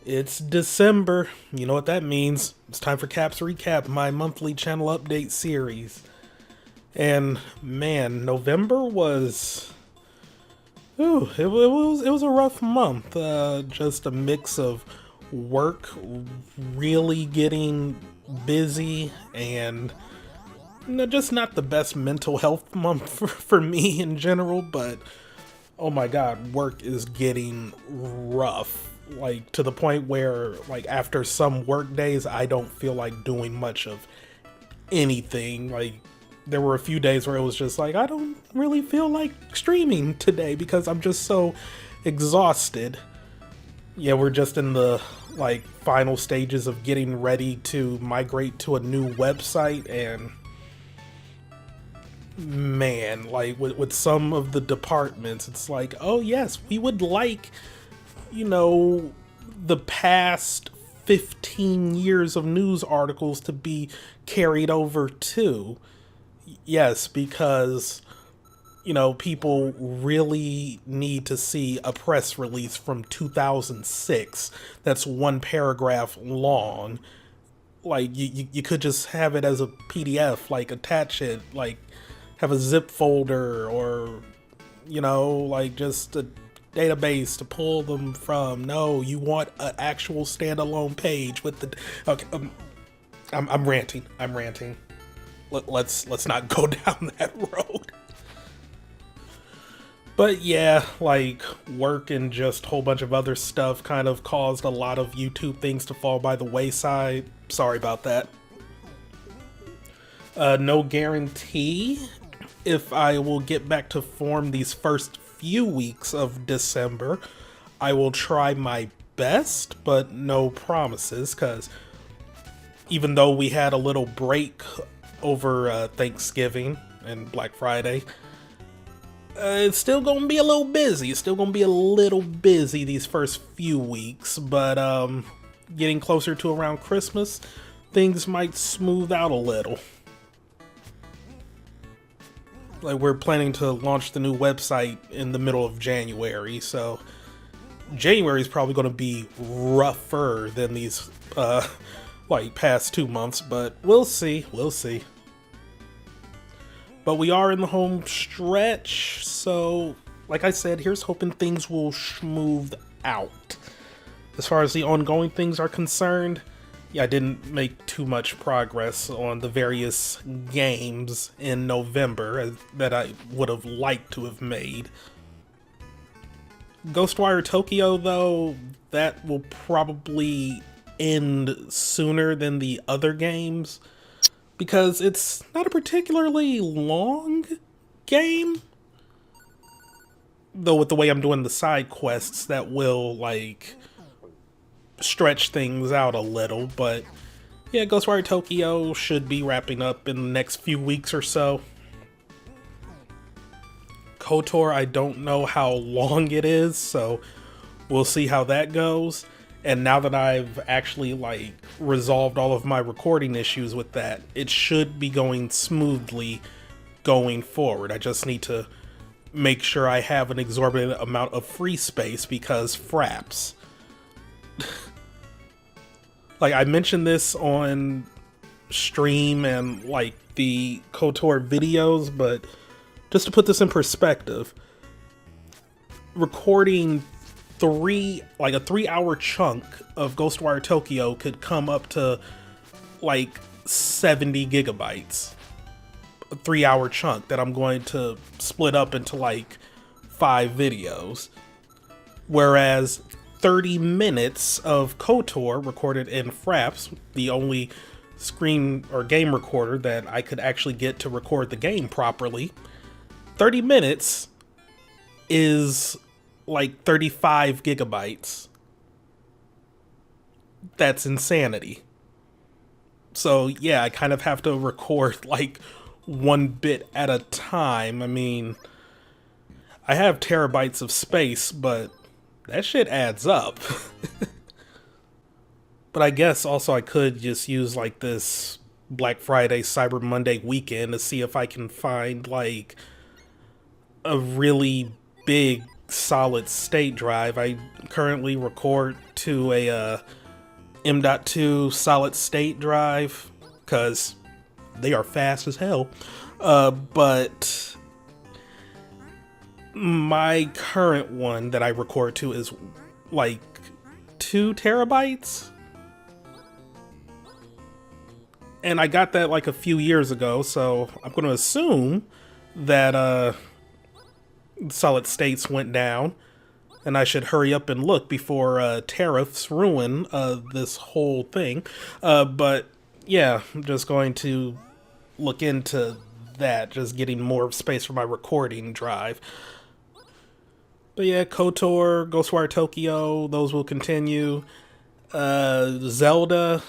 It's December. You know what that means. It's time for Caps Recap, my monthly channel update series. And man, November was it was a rough month. Just a mix of work really getting busy and just not the best mental health month for me in general, but oh my god, work is getting rough. Like to the point where like after some work days I don't feel like doing much of anything. Like there were a few days where it was just like I don't really feel like streaming today because I'm just so exhausted. Yeah, we're just in the like final stages of getting ready to migrate to a new website, and man, like with some of the departments it's like, oh yes, we would like, you know, the past 15 years of news articles to be carried over too. Yes, because, you know, people really need to see a press release from 2006 that's one paragraph long. Like, you could just have it as a PDF, like, attach it, like, have a zip folder, or, you know, like, just a database to pull them from. No, you want an actual standalone page with the... Okay, I'm ranting. I'm ranting. Let's not go down that road. But yeah, like work and just a whole bunch of other stuff kind of caused a lot of YouTube things to fall by the wayside. Sorry about that. No guarantee if I will get back to form these first few weeks of December. I will try my best, but no promises, because even though we had a little break over Thanksgiving and Black Friday, it's still gonna be a little busy. It's still gonna be a little busy these first few weeks, but getting closer to around Christmas, things might smooth out a little. Like, we're planning to launch the new website in the middle of January, so January is probably going to be rougher than these like past 2 months, but we'll see. We'll see. But we are in the home stretch, so like I said, here's hoping things will smooth out. As far as the ongoing things are concerned, yeah, I didn't make too much progress on the various games in November that I would have liked to have made. Ghostwire Tokyo, though, that will probably end sooner than the other games, because it's not a particularly long game. Though with the way I'm doing the side quests, that will, like, stretch things out a little. But yeah, Ghostwire Tokyo should be wrapping up in the next few weeks or so. KOTOR, I don't know how long it is, so we'll see how that goes. And now that I've actually like resolved all of my recording issues with that, it should be going smoothly going forward. I just need to make sure I have an exorbitant amount of free space, because fraps. Like, I mentioned this on stream and like the KOTOR videos, but just to put this in perspective, recording a 3-hour chunk of Ghostwire Tokyo could come up to like 70 gigabytes. A 3-hour chunk that I'm going to split up into like 5 videos. Whereas 30 minutes of KOTOR recorded in Fraps, the only screen or game recorder that I could actually get to record the game properly, 30 minutes is like 35 gigabytes. That's insanity. So yeah, I kind of have to record like one bit at a time. I mean, I have terabytes of space, but that shit adds up. But I guess also I could just use like this Black Friday, Cyber Monday weekend to see if I can find like a really big solid state drive. I currently record to a M.2 solid state drive because they are fast as hell. But my current one that I record to is like 2 terabytes. And I got that like a few years ago, so I'm going to assume that solid states went down, and I should hurry up and look before tariffs ruin this whole thing. But yeah, I'm just going to look into that, just getting more space for my recording drive. But yeah, KOTOR, Ghostwire Tokyo, those will continue. Zelda,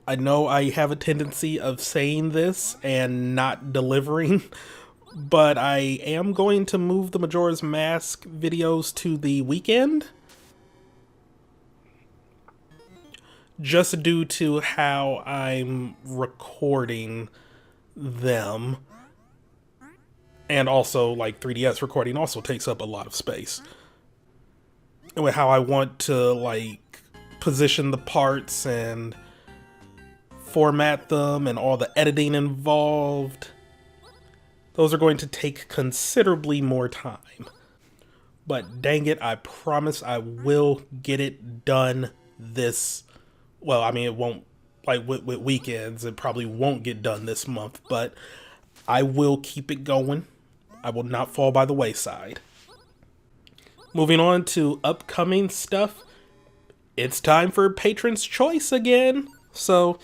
I know I have a tendency of saying this and not delivering, but I am going to move the Majora's Mask videos to the weekend. Just due to how I'm recording them. And also, like, 3DS recording also takes up a lot of space. And with how I want to, like, position the parts and format them and all the editing involved, those are going to take considerably more time. But dang it, I promise I will get it done this, well, I mean, it won't, like with weekends, it probably won't get done this month, but I will keep it going. I will not fall by the wayside. Moving on to upcoming stuff, it's time for Patron's Choice again. So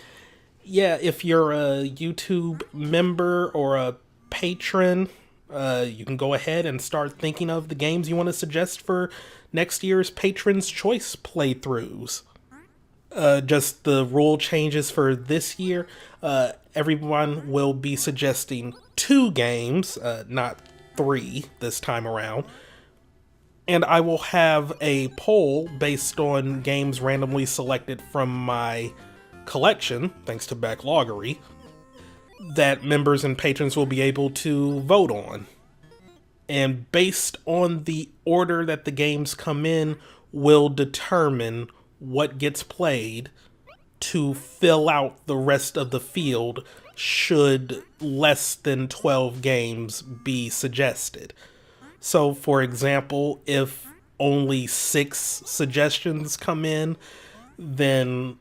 yeah, if you're a YouTube member or a patron, you can go ahead and start thinking of the games you want to suggest for next year's Patron's Choice playthroughs. Just the rule changes for this year. Everyone will be suggesting 2 games, not 3 this time around. And I will have a poll based on games randomly selected from my collection, thanks to Backloggery, that members and patrons will be able to vote on. And based on the order that the games come in, will determine what gets played to fill out the rest of the field should less than 12 games be suggested. So, for example, if only 6 suggestions come in, then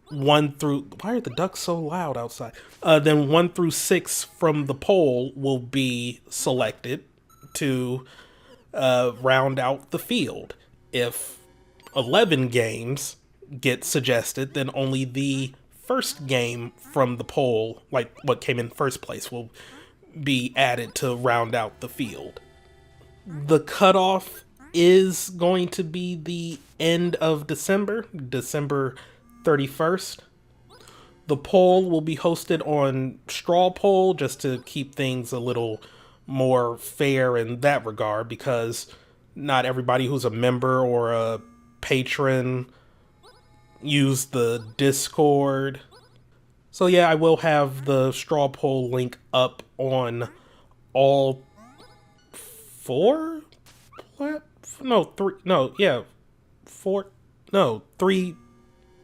1 through... Why are the ducks so loud outside? Then 1 through 6 from the poll will be selected to round out the field. If 11 games get suggested, then only the first game from the poll, like what came in first place, will be added to round out the field. The cutoff is going to be the end of December 31st. The poll will be hosted on Straw Poll just to keep things a little more fair in that regard, because not everybody who's a member or a patron use the Discord. So yeah, I will have the Straw Poll link up on all 3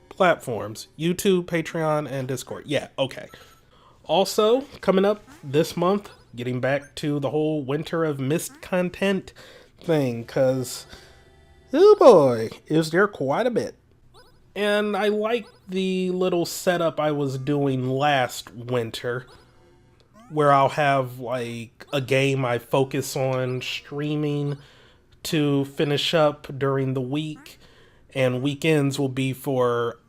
platforms: YouTube, Patreon, and Discord. Yeah, okay. Also, coming up this month, getting back to the whole Winter of Mist content thing, because, oh boy, is there quite a bit. And I like the little setup I was doing last winter, where I'll have, like, a game I focus on streaming to finish up during the week, and weekends will be for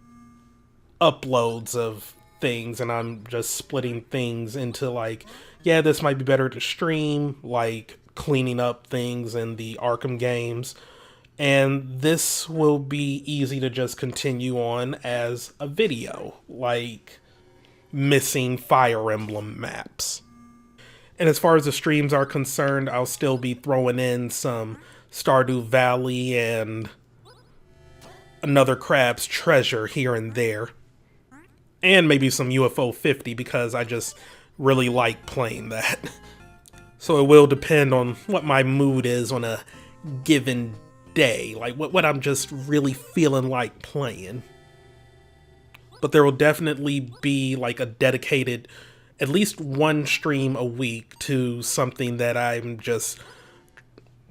uploads of things, and I'm just splitting things into, like, yeah, this might be better to stream, like cleaning up things in the Arkham games, and this will be easy to just continue on as a video, like missing Fire Emblem maps. And as far as the streams are concerned, I'll still be throwing in some Stardew Valley and another Crab's Treasure here and there. And maybe some UFO 50, because I just really like playing that. So it will depend on what my mood is on a given day, like what I'm just really feeling like playing. But there will definitely be like a dedicated, at least one stream a week to something that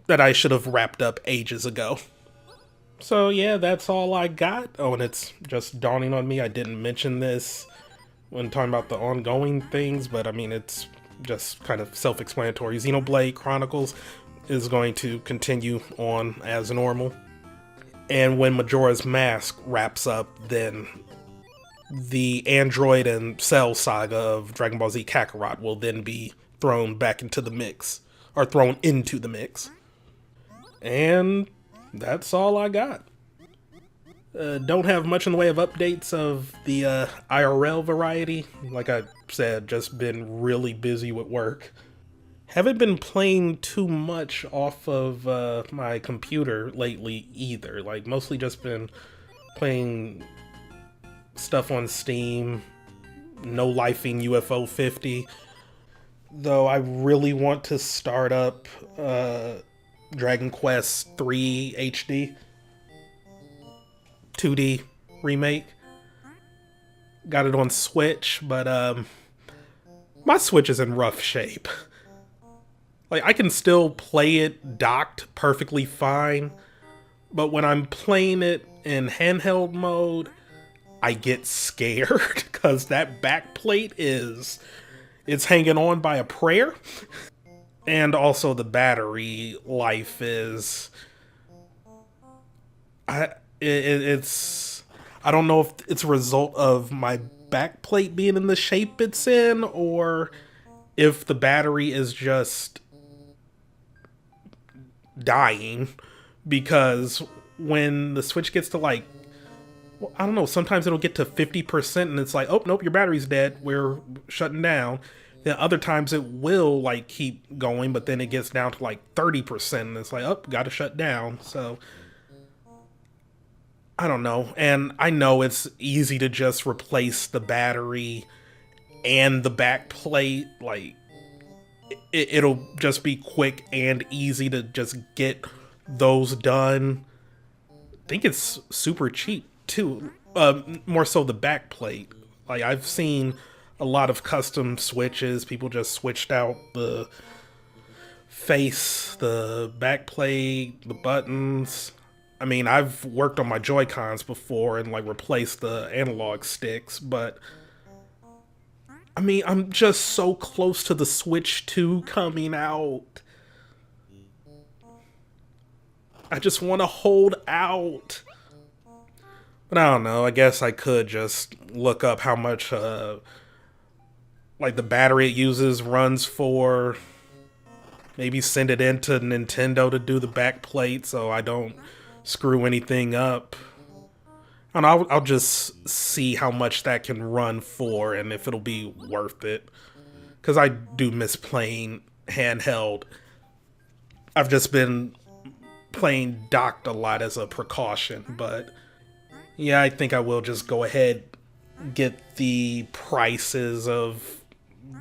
that I should have wrapped up ages ago. So yeah, that's all I got. Oh, and it's just dawning on me, I didn't mention this when talking about the ongoing things, but I mean, it's just kind of self-explanatory. Xenoblade Chronicles is going to continue on as normal. And when Majora's Mask wraps up, then the Android and Cell saga of Dragon Ball Z Kakarot will then be thrown back into the mix, or thrown into the mix. And that's all I got. Don't have much in the way of updates of the IRL variety. Like I said, just been really busy with work. Haven't been playing too much off of my computer lately either. Like, mostly just been playing stuff on Steam, no-lifing UFO 50. Though I really want to start up Dragon Quest III HD 2D remake. Got it on Switch, but my Switch is in rough shape. Like, I can still play it docked perfectly fine, but when I'm playing it in handheld mode, I get scared because that backplate it's hanging on by a prayer. And also the battery life is it's I don't know if it's a result of my backplate being in the shape it's in, or if the battery is just dying, because when the Switch gets to like, well, I don't know, sometimes it'll get to 50% and it's like, oh nope, your battery's dead, we're shutting down. Then other times it will like keep going, but then it gets down to like 30% and it's like, oh, gotta shut down. So I don't know. And I know it's easy to just replace the battery and the back plate. Like, it'll just be quick and easy to just get those done. I think it's super cheap too. More so the back plate. Like, I've seen a lot of custom switches. People just switched out the face, the back plate, the buttons. I mean, I've worked on my Joy-Cons before and like replaced the analog sticks, but I mean, I'm just so close to the Switch 2 coming out. I just want to hold out. But I don't know, I guess I could just look up how much like the battery it uses runs for. Maybe send it into Nintendo to do the back plate so I don't screw anything up. And I'll just see how much that can run for and if it'll be worth it. Because I do miss playing handheld. I've just been playing docked a lot as a precaution, but yeah, I think I will just go ahead, get the prices of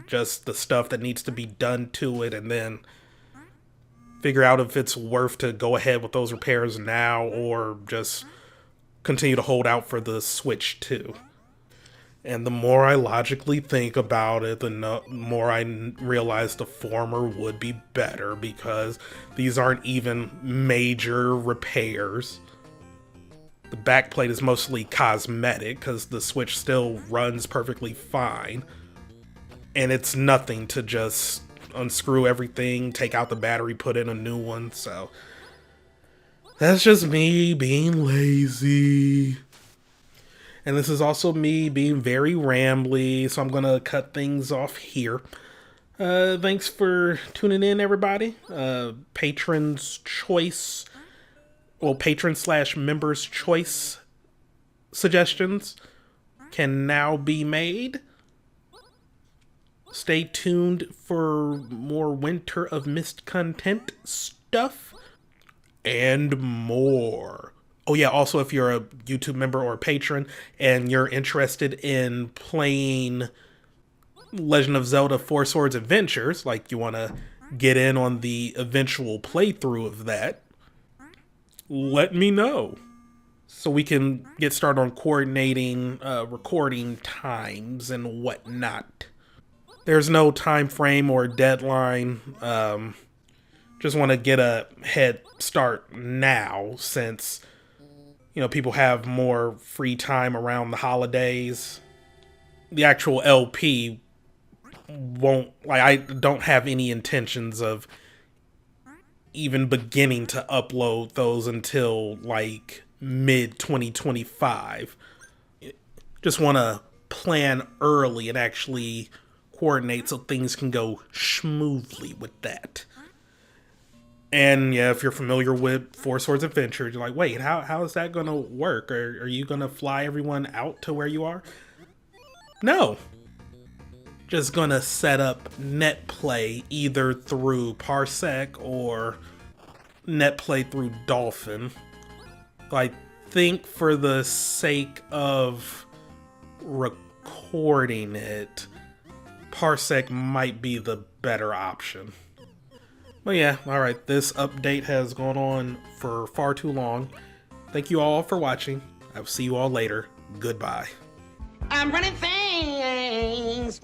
just the stuff that needs to be done to it, and then figure out if it's worth to go ahead with those repairs now or just continue to hold out for the Switch 2. And the more I logically think about it, the more I realize the former would be better, because these aren't even major repairs. The backplate is mostly cosmetic because the Switch still runs perfectly fine. And it's nothing to just unscrew everything, take out the battery, put in a new one, so that's just me being lazy. And this is also me being very rambly, so I'm gonna cut things off here. Thanks for tuning in, everybody. Patron's choice, well, patron/members choice suggestions can now be made. Stay tuned for more Winter of Mist content stuff and more. Oh yeah, also if you're a YouTube member or a patron and you're interested in playing Legend of Zelda Four Swords Adventures, like you want to get in on the eventual playthrough of that, let me know so we can get started on coordinating recording times and whatnot. There's no time frame or deadline. Just want to get a head start now since, you know, people have more free time around the holidays. The actual LP won't, like, I don't have any intentions of even beginning to upload those until like mid 2025. Just want to plan early and actually coordinate so things can go smoothly with that. And yeah, if you're familiar with Four Swords Adventure, you're like, wait, how is that gonna work? Are you gonna fly everyone out to where you are? No. Just gonna set up netplay either through Parsec or netplay through Dolphin. I think for the sake of recording it, Parsec might be the better option. But yeah, alright, this update has gone on for far too long. Thank you all for watching. I'll see you all later. Goodbye. I'm running things.